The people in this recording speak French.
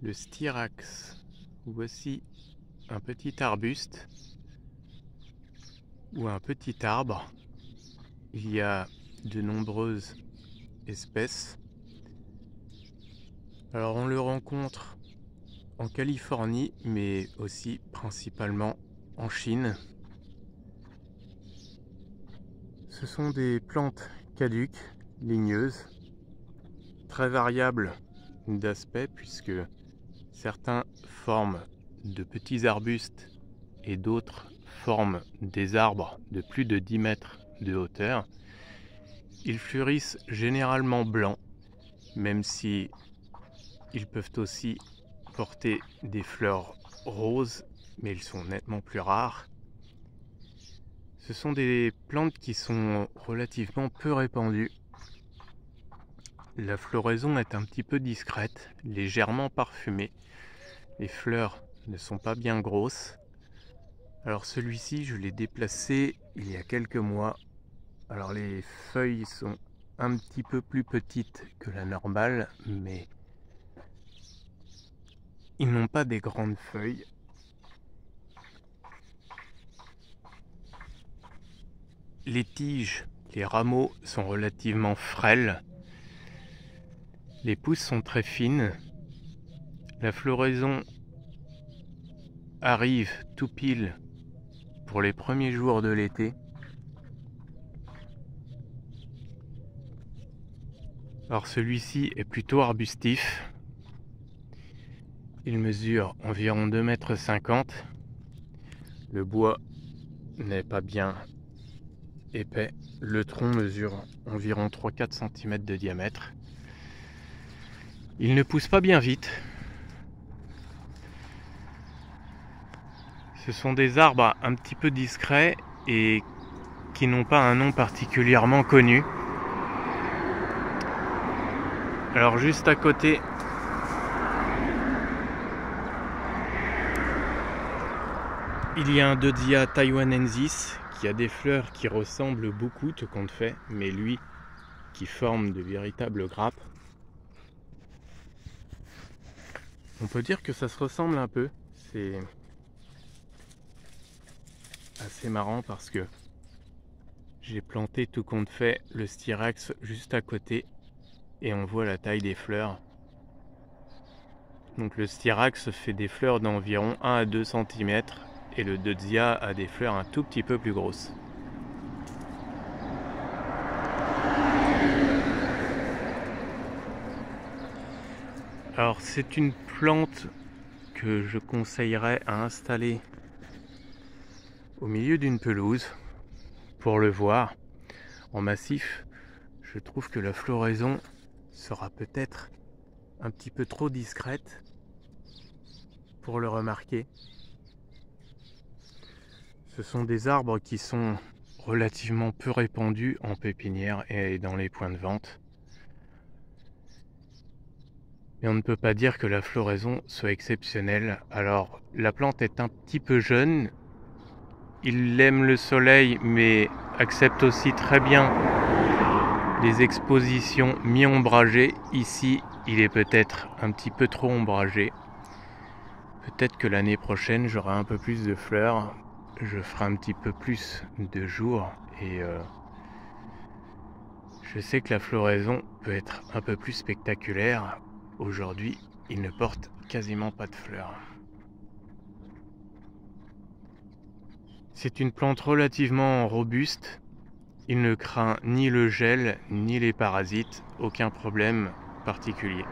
le styrax. Voici un petit arbuste ou un petit arbre. Il y a de nombreuses espèces. Alors on le rencontre en Californie, mais aussi principalement en Chine. Ce sont des plantes caduques, ligneuses, très variables d'aspect puisque certains forment de petits arbustes et d'autres forment des arbres de plus de 10 mètres de hauteur. Ils fleurissent généralement blancs, même si ils peuvent aussi porter des fleurs roses, mais ils sont nettement plus rares. Ce sont des plantes qui sont relativement peu répandues. La floraison est un petit peu discrète, légèrement parfumée. Les fleurs ne sont pas bien grosses. Alors celui-ci, je l'ai déplacé il y a quelques mois. Alors les feuilles sont un petit peu plus petites que la normale, mais ils n'ont pas des grandes feuilles. Les tiges, les rameaux sont relativement frêles. Les pousses sont très fines. La floraison arrive tout pile pour les premiers jours de l'été. Alors celui-ci est plutôt arbustif. Il mesure environ 2,50 m. Le bois n'est pas bien épais. Le tronc mesure environ 3-4 cm de diamètre. Il ne pousse pas bien vite. Ce sont des arbres un petit peu discrets et qui n'ont pas un nom particulièrement connu. Alors juste à côté, il y a un Deutzia taiwanensis qui a des fleurs qui ressemblent beaucoup tout compte fait, mais lui qui forme de véritables grappes. On peut dire que ça se ressemble un peu. C'est assez marrant parce que j'ai planté tout compte fait le styrax juste à côté et on voit la taille des fleurs. Donc le styrax fait des fleurs d'environ 1 à 2 cm et le Deutzia a des fleurs un tout petit peu plus grosses. Alors c'est une plante que je conseillerais à installer au milieu d'une pelouse pour le voir en massif. Je trouve que la floraison sera peut-être un petit peu trop discrète pour le remarquer. Ce sont des arbres qui sont relativement peu répandus en pépinière et dans les points de vente. Mais on ne peut pas dire que la floraison soit exceptionnelle. Alors la plante est un petit peu jeune. Il aime le soleil mais accepte aussi très bien les expositions mi-ombragées. Ici, il est peut-être un petit peu trop ombragé. Peut-être que l'année prochaine, j'aurai un peu plus de fleurs. Je ferai un petit peu plus de jours et je sais que la floraison peut être un peu plus spectaculaire. Aujourd'hui, il ne porte quasiment pas de fleurs. C'est une plante relativement robuste. Il ne craint ni le gel ni les parasites, aucun problème particulier.